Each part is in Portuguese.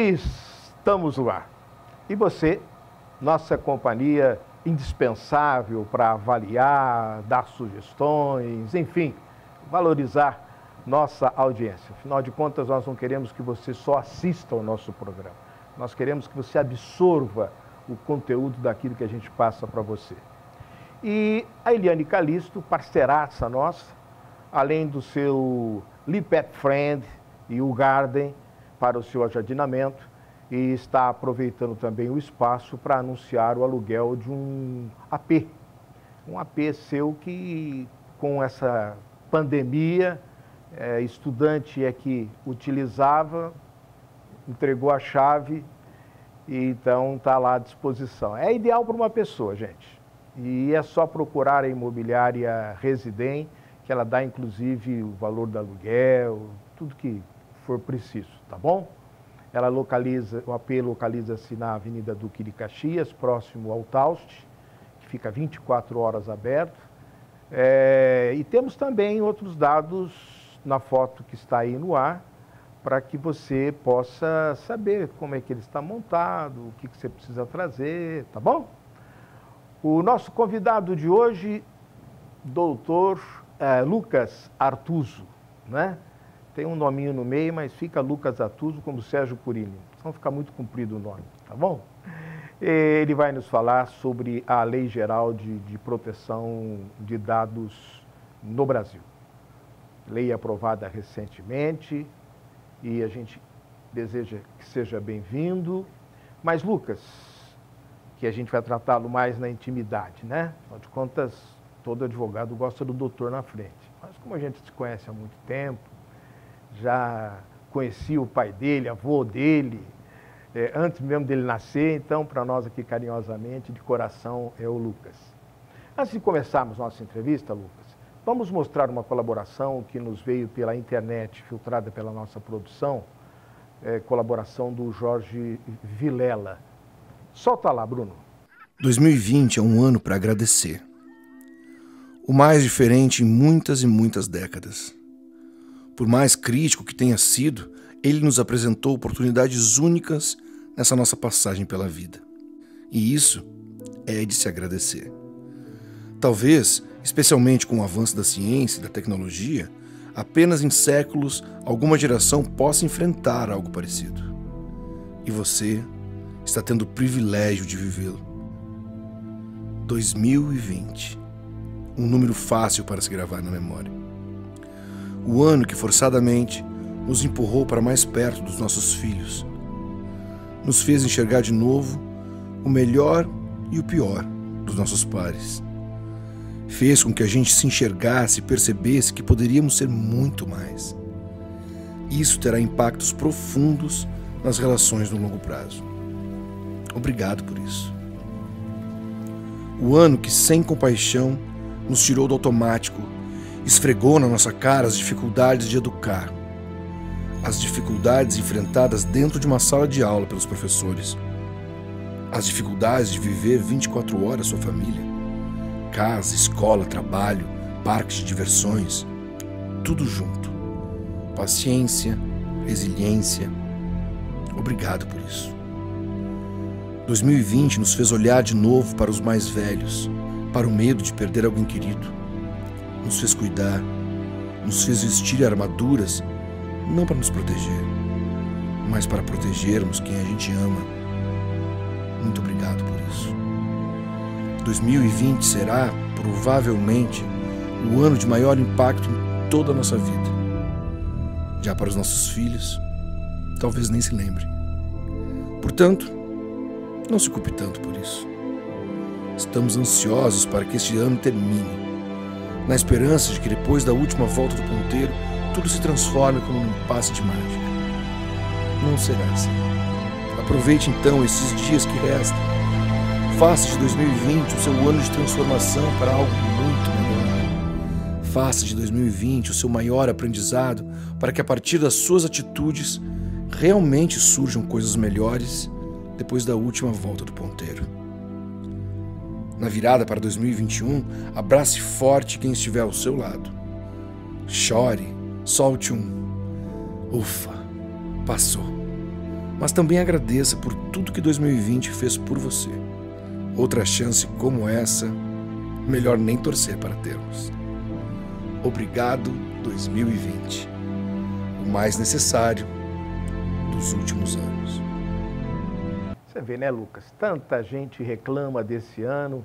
Estamos no ar. E você, nossa companhia indispensável para avaliar, dar sugestões, enfim, valorizar nossa audiência. Afinal de contas, nós não queremos que você só assista ao nosso programa. Nós queremos que você absorva o conteúdo daquilo que a gente passa para você. E a Eliane Calixto, parceiraça nossa, além do seu Lipet Friend e o Garden para o seu ajardinamento, e está aproveitando também o espaço para anunciar o aluguel de um AP. Um AP seu que, com essa pandemia, estudante é que utilizava, entregou a chave e então está lá à disposição. É ideal para uma pessoa, gente. E é só procurar a imobiliária Residem, que ela dá inclusive o valor do aluguel, tudo que for preciso, tá bom? Ela localiza, o AP localiza-se na Avenida Duque de Caxias, próximo ao Taust, que fica 24 horas aberto. E temos também outros dados na foto que está aí no ar, para que você possa saber como é que ele está montado, o que você precisa trazer, tá bom? O nosso convidado de hoje, doutor Lucas Artuso, né? Tem um nominho no meio, mas fica Lucas Artuso como Sérgio Curini. Não fica muito comprido o nome, tá bom? Ele vai nos falar sobre a Lei Geral de Proteção de Dados no Brasil. Lei aprovada recentemente e a gente deseja que seja bem-vindo. Mas, Lucas, que a gente vai tratá-lo mais na intimidade, né? Afinal de contas, todo advogado gosta do doutor na frente. Mas como a gente se conhece há muito tempo, já conheci o pai dele, avô dele, antes mesmo dele nascer, então, para nós aqui, carinhosamente, de coração, é o Lucas. Antes de começarmos nossa entrevista, Lucas, vamos mostrar uma colaboração que nos veio pela internet, filtrada pela nossa produção, colaboração do Jorge Vilela. Solta lá, Bruno. 2020 é um ano para agradecer. O mais diferente em muitas e muitas décadas. Por mais crítico que tenha sido, ele nos apresentou oportunidades únicas nessa nossa passagem pela vida. E isso é de se agradecer. Talvez, especialmente com o avanço da ciência e da tecnologia, apenas em séculos alguma geração possa enfrentar algo parecido. E você está tendo o privilégio de vivê-lo. 2020. Um número fácil para se gravar na memória. O ano que forçadamente nos empurrou para mais perto dos nossos filhos. Nos fez enxergar de novo o melhor e o pior dos nossos pares. Fez com que a gente se enxergasse e percebesse que poderíamos ser muito mais. Isso terá impactos profundos nas relações no longo prazo. Obrigado por isso. O ano que, sem compaixão, nos tirou do automático, esfregou na nossa cara as dificuldades de educar, as dificuldades enfrentadas dentro de uma sala de aula pelos professores, as dificuldades de viver 24 horas sua família, casa, escola, trabalho, parques de diversões, tudo junto. Paciência, resiliência. Obrigado por isso. 2020 nos fez olhar de novo para os mais velhos, para o medo de perder alguém querido. Nos fez cuidar, nos fez vestir armaduras, não para nos proteger, mas para protegermos quem a gente ama. Muito obrigado por isso. 2020 será, provavelmente, o ano de maior impacto em toda a nossa vida. Já para os nossos filhos, talvez nem se lembrem. Portanto, não se culpe tanto por isso. Estamos ansiosos para que este ano termine, na esperança de que depois da última volta do ponteiro, tudo se transforme como num passe de mágica. Não será assim. Aproveite então esses dias que restam. Faça de 2020 o seu ano de transformação para algo muito melhor. Faça de 2020 o seu maior aprendizado para que a partir das suas atitudes realmente surjam coisas melhores depois da última volta do ponteiro. Na virada para 2021, abrace forte quem estiver ao seu lado. Chore, solte um "ufa, passou", Mas também agradeça por tudo que 2020 fez por você. Outra chance como essa, melhor nem torcer para termos. Obrigado, 2020. O mais necessário dos últimos anos. Você vê, né, Lucas? Tanta gente reclama desse ano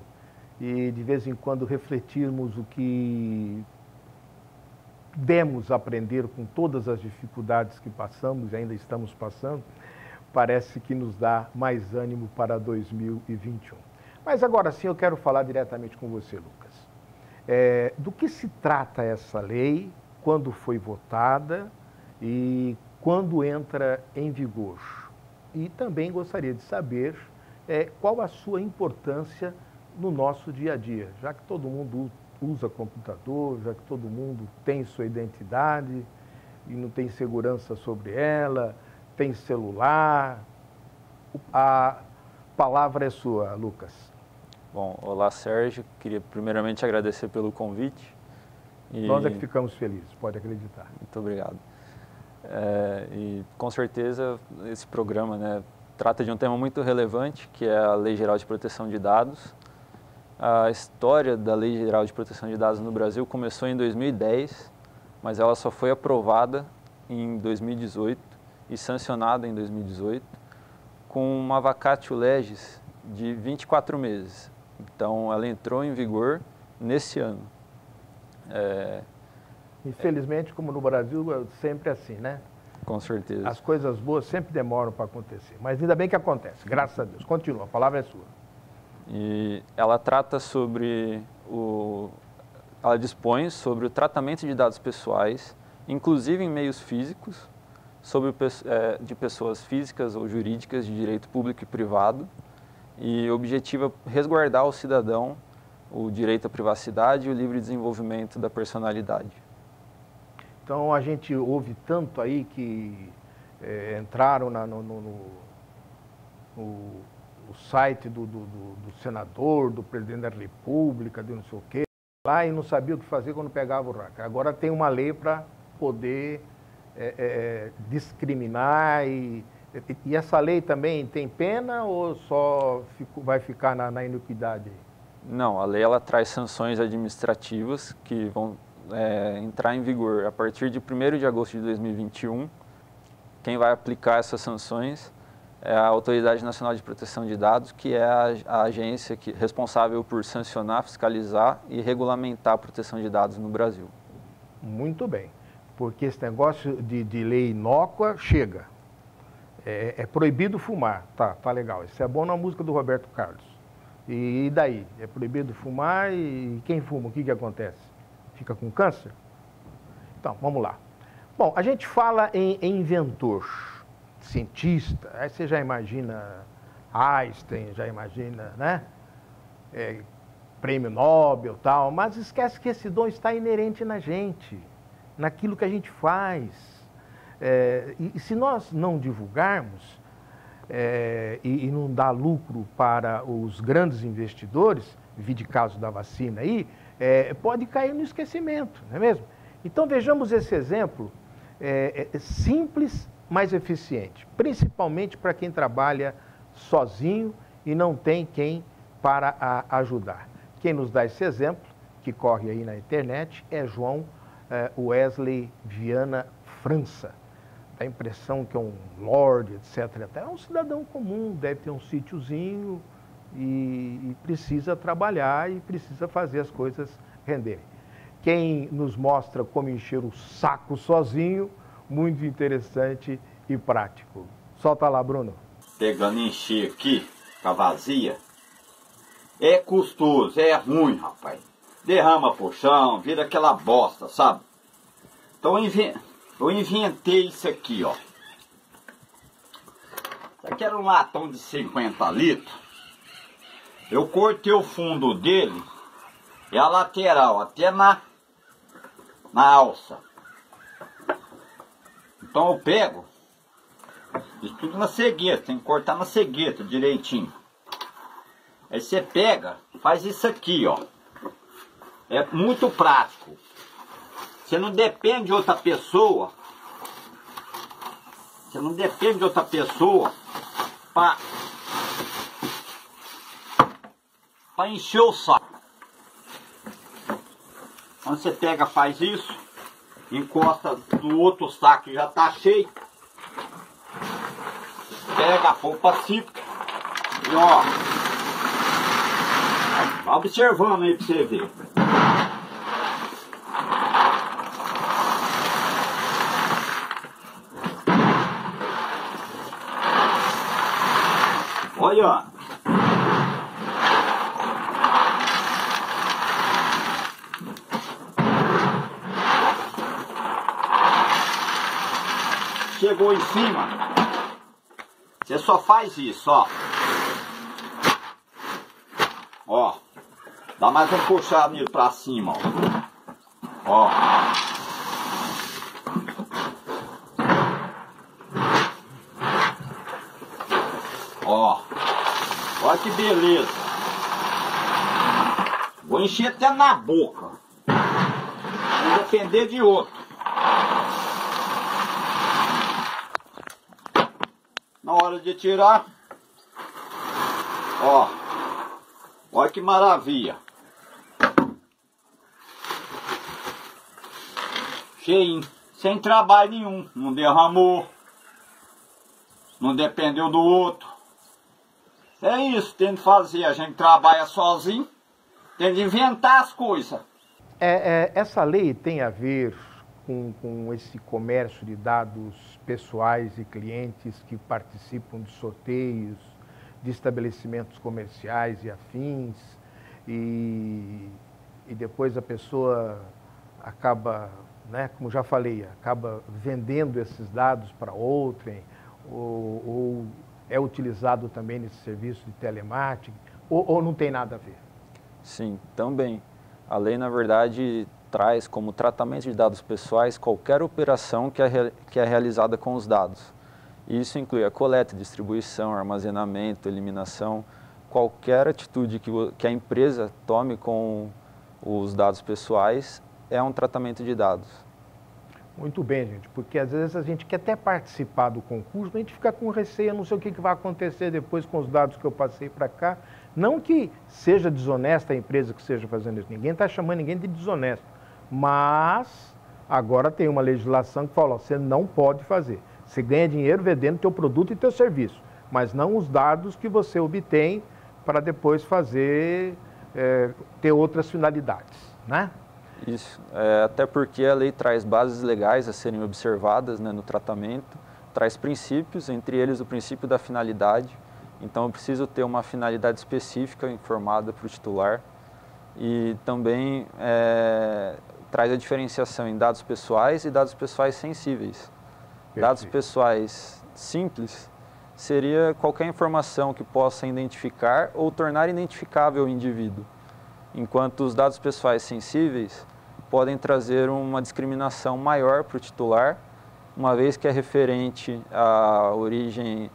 e de vez em quando refletirmos o que demos aprender com todas as dificuldades que passamos e ainda estamos passando, parece que nos dá mais ânimo para 2021. Mas agora sim eu quero falar diretamente com você, Lucas. Do que se trata essa lei, quando foi votada e quando entra em vigor? E também gostaria de saber qual a sua importância no nosso dia a dia, já que todo mundo usa computador, já que todo mundo tem sua identidade e não tem segurança sobre ela, tem celular. A palavra é sua, Lucas. Bom, olá Sérgio, queria primeiramente agradecer pelo convite. Nós é que ficamos felizes, pode acreditar. Muito obrigado. E com certeza esse programa, né, trata de um tema muito relevante, que é a Lei Geral de Proteção de Dados. A história da Lei Geral de Proteção de Dados no Brasil começou em 2010, mas ela só foi aprovada em 2018 e sancionada em 2018 com uma vacatio legis de 24 meses. Então, ela entrou em vigor nesse ano. Infelizmente, como no Brasil, é sempre assim, né? Com certeza. As coisas boas sempre demoram para acontecer, mas ainda bem que acontece, graças a Deus. Continua, a palavra é sua. E ela trata sobre ela dispõe sobre o tratamento de dados pessoais, inclusive em meios físicos, de pessoas físicas ou jurídicas de direito público e privado, e objetiva resguardar ao cidadão o direito à privacidade e o livre desenvolvimento da personalidade. Então, a gente ouve tanto aí que entraram no site do senador, do presidente da República, de não sei o quê, lá e não sabia o que fazer quando pegava o RAC. Agora tem uma lei para poder discriminar e essa lei também tem pena ou só vai ficar na iniquidade? Não, a lei ela traz sanções administrativas que vão entrar em vigor a partir de 1º de agosto de 2021. Quem vai aplicar essas sanções é a Autoridade Nacional de Proteção de Dados, que é a agência responsável por sancionar, fiscalizar e regulamentar a proteção de dados no Brasil. Muito bem, porque esse negócio de lei inócua chega. É proibido fumar, tá legal, isso é bom na música do Roberto Carlos. E daí? É proibido fumar e quem fuma, o que acontece? Fica com câncer? Então, vamos lá. Bom, a gente fala em inventor, cientista, aí você já imagina Einstein, já imagina, né? Prêmio Nobel e tal, mas esquece que esse dom está inerente na gente, naquilo que a gente faz. E se nós não divulgarmos e não dar lucro para os grandes investidores, vide caso da vacina aí, pode cair no esquecimento, não é mesmo? Então vejamos esse exemplo simples, mas eficiente, principalmente para quem trabalha sozinho e não tem quem para ajudar. Quem nos dá esse exemplo, que corre aí na internet, é João Wesley Viana França. Dá a impressão que é um lord, etc. Até é um cidadão comum, deve ter um sítiozinho e precisa trabalhar e precisa fazer as coisas renderem. Quem nos mostra como encher o saco sozinho, muito interessante e prático. Solta lá, Bruno. Pegando encher aqui, com a vazia, é custoso, é ruim, rapaz. Derrama pro chão, vira aquela bosta, sabe? Então eu inventei isso aqui, ó. Isso aqui era um latão de 50 litros. Eu cortei o fundo dele e a lateral, até na alça. Então eu pego, isso tudo na cegueta, tem que cortar na cegueta direitinho. Aí você pega, faz isso aqui, ó. É muito prático. Você não depende de outra pessoa. Você não depende de outra pessoa para encher o saco. Quando você pega, faz isso, encosta no outro saco que já está cheio, pega a polpa seca e ó, vai observando aí para você ver. Olha, chegou em cima, você só faz isso, ó. Ó, dá mais um puxado nele pra cima, ó. Ó. Ó, olha que beleza. Vou encher até na boca. Não depender de outro. Na hora de tirar, ó, olha que maravilha. Cheinho, sem trabalho nenhum, não derramou, não dependeu do outro. É isso, tem de fazer, a gente trabalha sozinho, tem de inventar as coisas. Essa lei tem a ver com esse comércio de dados pessoais e clientes que participam de sorteios, de estabelecimentos comerciais e afins, e depois a pessoa acaba, né, como já falei, acaba vendendo esses dados para outrem, ou é utilizado também nesse serviço de telemarketing, ou não tem nada a ver? Sim, também. A lei, na verdade, traz como tratamento de dados pessoais qualquer operação que é realizada com os dados. Isso inclui a coleta, distribuição, armazenamento, eliminação, qualquer atitude que a empresa tome com os dados pessoais é um tratamento de dados. Muito bem, gente, porque às vezes a gente quer até participar do concurso, mas a gente fica com receio, eu não sei o que vai acontecer depois com os dados que eu passei para cá. Não que seja desonesta a empresa que esteja fazendo isso, ninguém está chamando ninguém de desonesto, mas agora tem uma legislação que fala, ó, você não pode fazer. Você ganha dinheiro vendendo teu produto e teu serviço, mas não os dados que você obtém para depois fazer, ter outras finalidades, né? Isso, até porque a lei traz bases legais a serem observadas, né, no tratamento, traz princípios, entre eles o princípio da finalidade. Então eu preciso ter uma finalidade específica informada para o titular e também traz a diferenciação em dados pessoais e dados pessoais sensíveis. Perfeito. Dados pessoais simples seria qualquer informação que possa identificar ou tornar identificável o indivíduo, enquanto os dados pessoais sensíveis podem trazer uma discriminação maior para o titular, uma vez que é referente à origem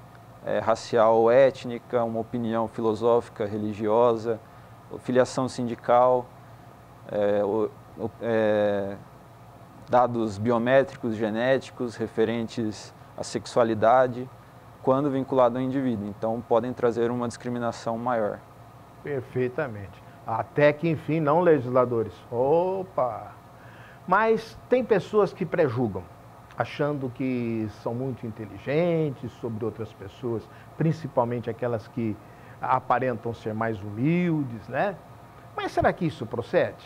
racial ou étnica, uma opinião filosófica, religiosa, filiação sindical, dados biométricos, genéticos, referentes à sexualidade, quando vinculado ao indivíduo. Então, podem trazer uma discriminação maior. Perfeitamente. Até que, enfim, não legisladores. Opa! Mas tem pessoas que prejulgam, achando que são muito inteligentes sobre outras pessoas, principalmente aquelas que aparentam ser mais humildes, né? Mas será que isso procede?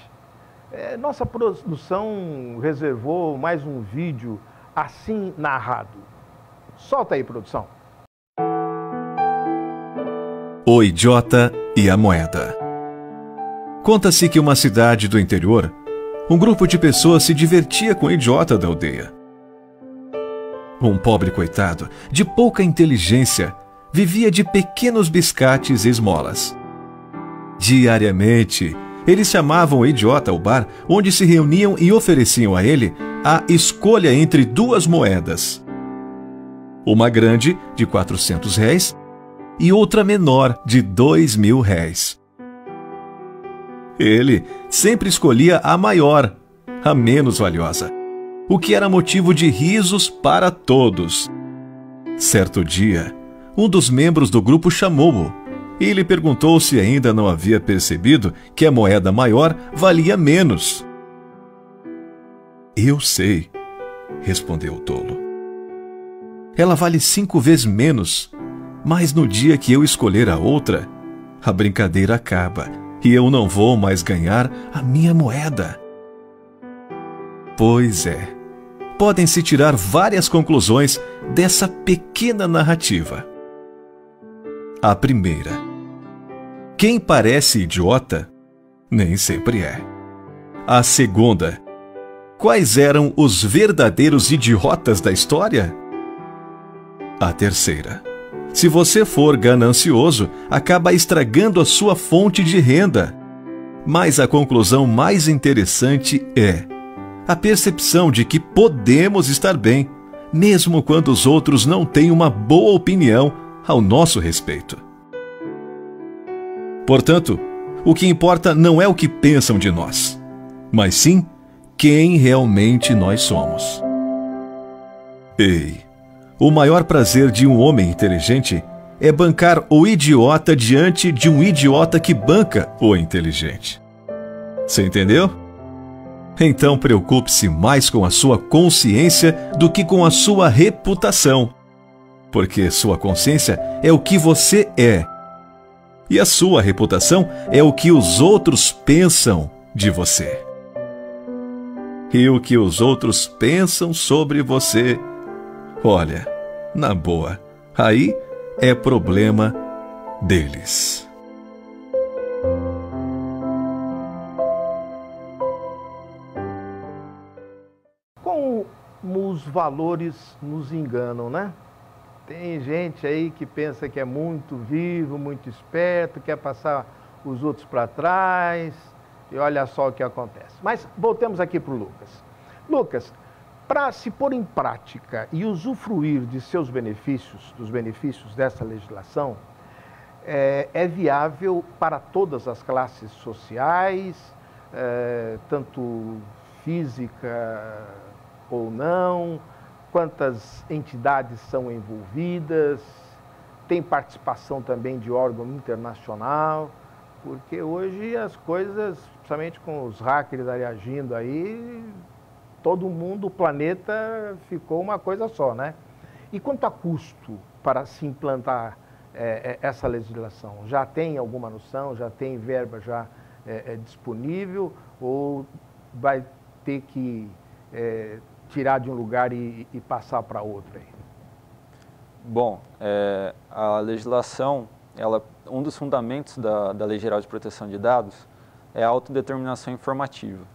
Nossa produção reservou mais um vídeo assim narrado. Solta aí, produção. O idiota e a moeda. Conta-se que em uma cidade do interior, um grupo de pessoas se divertia com o idiota da aldeia. Um pobre coitado, de pouca inteligência, vivia de pequenos biscates e esmolas. Diariamente, eles chamavam o idiota ao bar, onde se reuniam e ofereciam a ele a escolha entre duas moedas. Uma grande, de R$400, e outra menor, de R$2.000. Ele sempre escolhia a maior, a menos valiosa, o que era motivo de risos para todos. Certo dia, um dos membros do grupo chamou-o e lhe perguntou se ainda não havia percebido que a moeda maior valia menos. Eu sei, respondeu o tolo. Ela vale 5 vezes menos, mas no dia que eu escolher a outra, a brincadeira acaba e eu não vou mais ganhar a minha moeda. Pois é, podem-se tirar várias conclusões dessa pequena narrativa. A primeira: quem parece idiota, nem sempre é. A segunda: quais eram os verdadeiros idiotas da história? A terceira: se você for ganancioso, acaba estragando a sua fonte de renda. Mas a conclusão mais interessante é a percepção de que podemos estar bem, mesmo quando os outros não têm uma boa opinião ao nosso respeito. Portanto, o que importa não é o que pensam de nós, mas sim quem realmente nós somos. Ei, o maior prazer de um homem inteligente é bancar o idiota diante de um idiota que banca o inteligente. Você entendeu? Então preocupe-se mais com a sua consciência do que com a sua reputação, porque sua consciência é o que você é, e a sua reputação é o que os outros pensam de você. E o que os outros pensam sobre você, olha, na boa, aí é problema deles. Como os valores nos enganam, né? Tem gente aí que pensa que é muito vivo, muito esperto, quer passar os outros para trás, e olha só o que acontece. Mas voltemos aqui para o Lucas. Lucas, para se pôr em prática e usufruir de seus benefícios, dos benefícios dessa legislação, é viável para todas as classes sociais, tanto física ou não, quantas entidades são envolvidas, tem participação também de órgão internacional, porque hoje as coisas, principalmente com os hackers aí agindo aí, todo mundo, o planeta ficou uma coisa só, né? E quanto a custo para se implantar essa legislação? Já tem alguma noção? Já tem verba já disponível? Ou vai ter que tirar de um lugar e passar para outro aí? Bom, a legislação, um dos fundamentos da Lei Geral de Proteção de Dados é a autodeterminação informativa.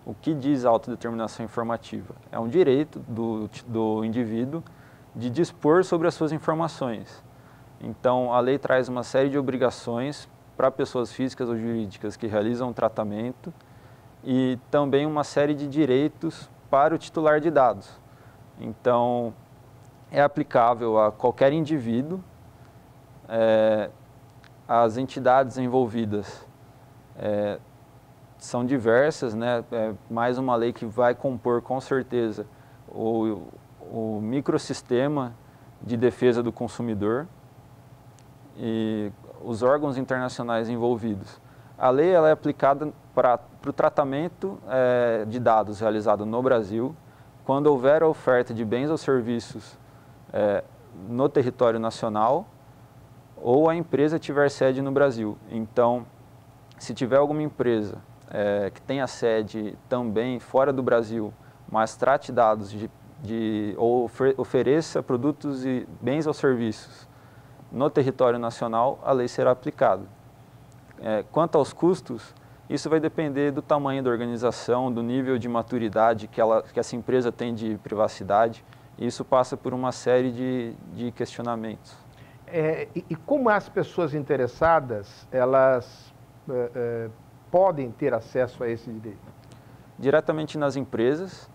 O que diz a autodeterminação informativa? É um direito do indivíduo de dispor sobre as suas informações. Então, a lei traz uma série de obrigações para pessoas físicas ou jurídicas que realizam um tratamento e também uma série de direitos para o titular de dados. Então, é aplicável a qualquer indivíduo, as entidades envolvidas são diversas, né? Mais uma lei que vai compor com certeza o microsistema de defesa do consumidor e os órgãos internacionais envolvidos. A lei ela é aplicada para o tratamento de dados realizado no Brasil, quando houver a oferta de bens ou serviços no território nacional ou a empresa tiver sede no Brasil. Então, se tiver alguma empresa que tenha sede também fora do Brasil, mas trate dados ou ofereça produtos e bens ou serviços no território nacional, a lei será aplicada. Quanto aos custos, isso vai depender do tamanho da organização, do nível de maturidade que essa empresa tem de privacidade, e isso passa por uma série de questionamentos. E como as pessoas interessadas, elas podem ter acesso a esse direito? Diretamente nas empresas,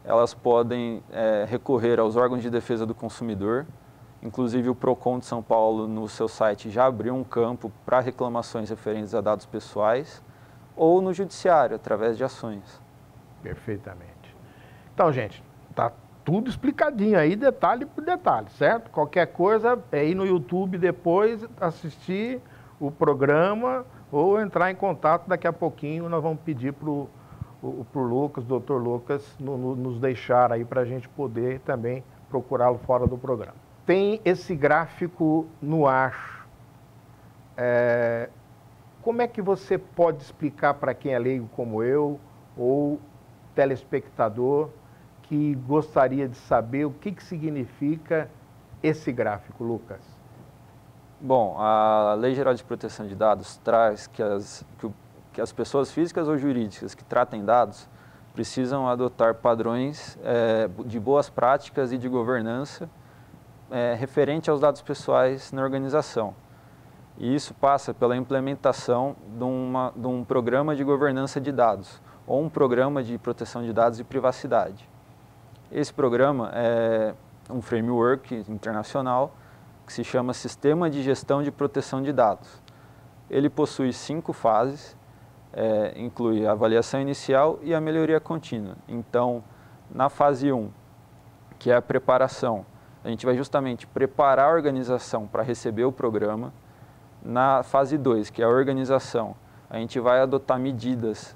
elas podem recorrer aos órgãos de defesa do consumidor. Inclusive o PROCON de São Paulo, no seu site, já abriu um campo para reclamações referentes a dados pessoais, ou no judiciário, através de ações. Perfeitamente. Então, gente, está tudo explicadinho aí, detalhe por detalhe, certo? Qualquer coisa é ir no YouTube depois, assistir o programa ou entrar em contato. Daqui a pouquinho nós vamos pedir para o Lucas, doutor Lucas, nos deixar aí para a gente poder também procurá-lo fora do programa. Tem esse gráfico no ar. Como é que você pode explicar para quem é leigo como eu ou telespectador que gostaria de saber o que significa esse gráfico, Lucas? Bom, a Lei Geral de Proteção de Dados traz que as pessoas físicas ou jurídicas que tratem dados precisam adotar padrões de boas práticas e de governança referente aos dados pessoais na organização. E isso passa pela implementação de um programa de governança de dados ou um programa de proteção de dados e privacidade. Esse programa é um framework internacional que se chama Sistema de Gestão de Proteção de Dados. Ele possui 5 fases, inclui a avaliação inicial e a melhoria contínua. Então, na fase 1, que é a preparação, a gente vai justamente preparar a organização para receber o programa. Na fase 2, que é a organização, a gente vai adotar medidas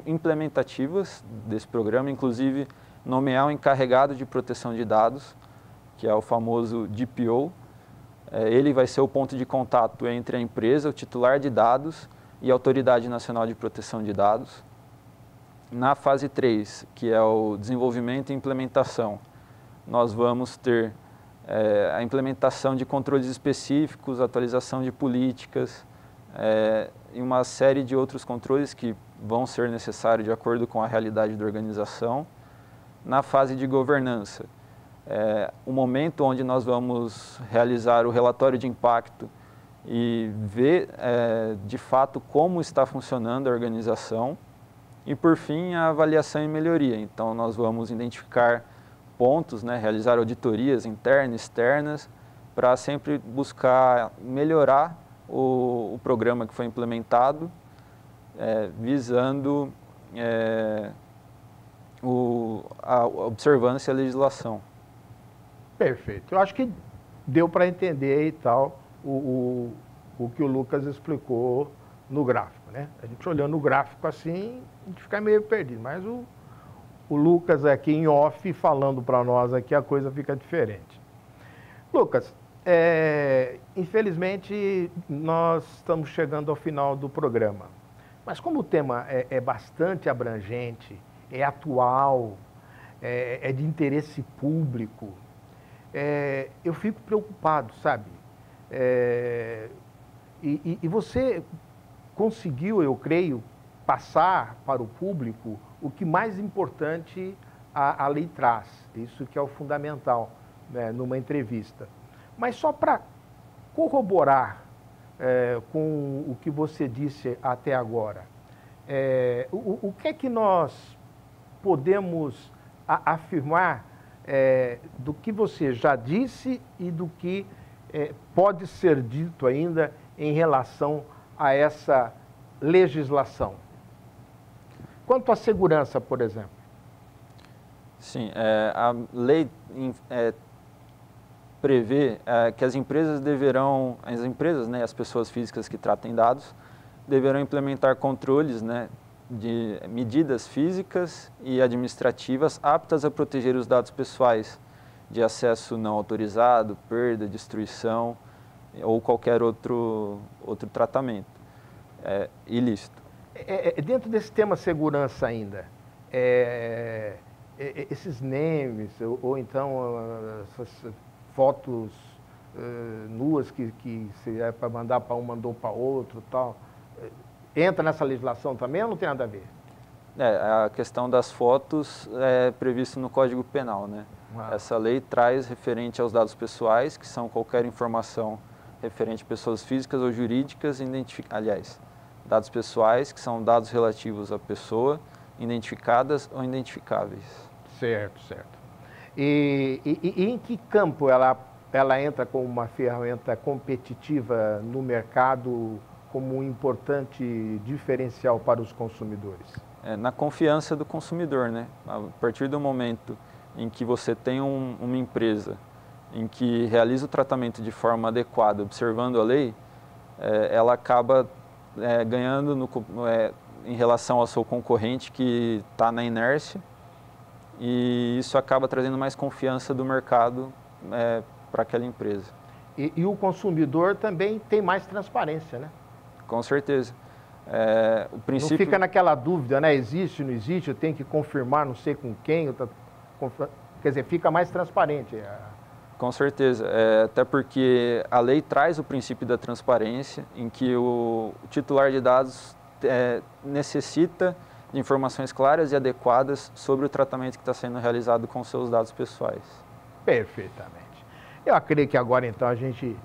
implementativas desse programa, inclusive nomear um encarregado de proteção de dados, que é o famoso DPO. Ele vai ser o ponto de contato entre a empresa, o titular de dados e a Autoridade Nacional de Proteção de Dados. Na fase 3, que é o desenvolvimento e implementação, nós vamos ter a implementação de controles específicos, atualização de políticas e uma série de outros controles que vão ser necessários de acordo com a realidade da organização. Na fase de governança, o momento onde nós vamos realizar o relatório de impacto e ver de fato como está funcionando a organização. E por fim, a avaliação e melhoria. Então nós vamos identificar pontos, realizar auditorias internas e externas para sempre buscar melhorar o programa que foi implementado, visando a observância à legislação. Perfeito. Eu acho que deu para entender aí tal o que o Lucas explicou no gráfico, né? A gente olhando o gráfico assim, a gente fica meio perdido, mas o Lucas aqui em off falando para nós aqui, a coisa fica diferente. Lucas, infelizmente nós estamos chegando ao final do programa, mas como o tema é bastante abrangente, é atual, é de interesse público, eu fico preocupado, sabe? E você conseguiu, eu creio, passar para o público o que mais importante a lei traz. Isso que é o fundamental, né, numa entrevista. Mas só para corroborar com o que você disse até agora, o que é que nós podemos afirmar do que você já disse e do que pode ser dito ainda em relação a essa legislação? Quanto à segurança, por exemplo. Sim, a lei prevê que as empresas as pessoas físicas que tratem dados, deverão implementar controles, de medidas físicas e administrativas aptas a proteger os dados pessoais de acesso não autorizado, perda, destruição ou qualquer outro tratamento ilícito. Dentro desse tema segurança ainda, esses names ou então essas fotos nuas que se é para mandar para um, mandou para outro tal, entra nessa legislação também ou não tem nada a ver? A questão das fotos é previsto no Código Penal, né? Essa lei traz referente aos dados pessoais, que são qualquer informação referente a pessoas físicas ou jurídicas, dados pessoais, que são dados relativos à pessoa, identificadas ou identificáveis. Certo. E em que campo ela entra como uma ferramenta competitiva no mercado, como um importante diferencial para os consumidores? na confiança do consumidor, né? A partir do momento em que você tem uma empresa em que realiza o tratamento de forma adequada, observando a lei, ela acaba ganhando em relação ao seu concorrente que está na inércia, e isso acaba trazendo mais confiança do mercado para aquela empresa. E o consumidor também tem mais transparência, né? Com certeza. O princípio... Não fica naquela dúvida, né? Existe, não existe, eu tenho que confirmar não sei com quem. Quer dizer, fica mais transparente. Com certeza, até porque a lei traz o princípio da transparência, em que o titular de dados necessita de informações claras e adequadas sobre o tratamento que está sendo realizado com seus dados pessoais. Perfeitamente. Eu acredito que agora, então, a gente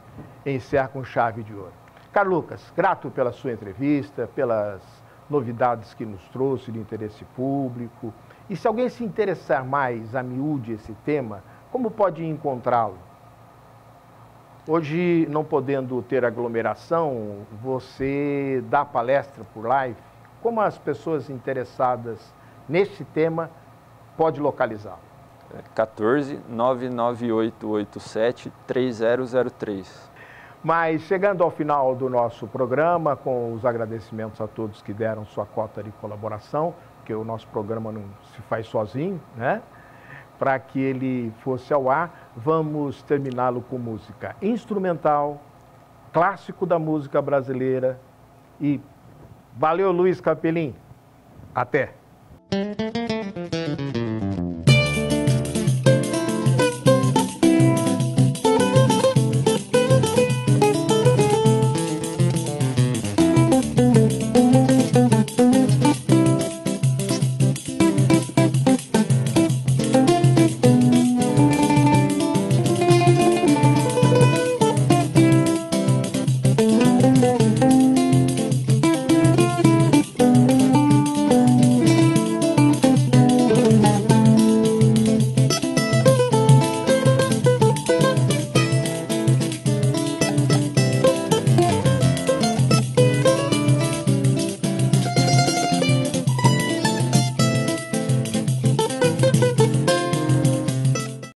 encerra com chave de ouro. Carlos Lucas, grato pela sua entrevista, pelas novidades que nos trouxe de interesse público. E se alguém se interessar mais a miúde esse tema, como pode encontrá-lo? Hoje, não podendo ter aglomeração, você dá palestra por live. Como as pessoas interessadas nesse tema podem localizá-lo? 14-99887-3003. Mas chegando ao final do nosso programa, com os agradecimentos a todos que deram sua cota de colaboração, porque o nosso programa não se faz sozinho, né? Para que ele fosse ao ar, vamos terminá-lo com música instrumental, clássico da música brasileira. E valeu, Luiz Capelim. Até!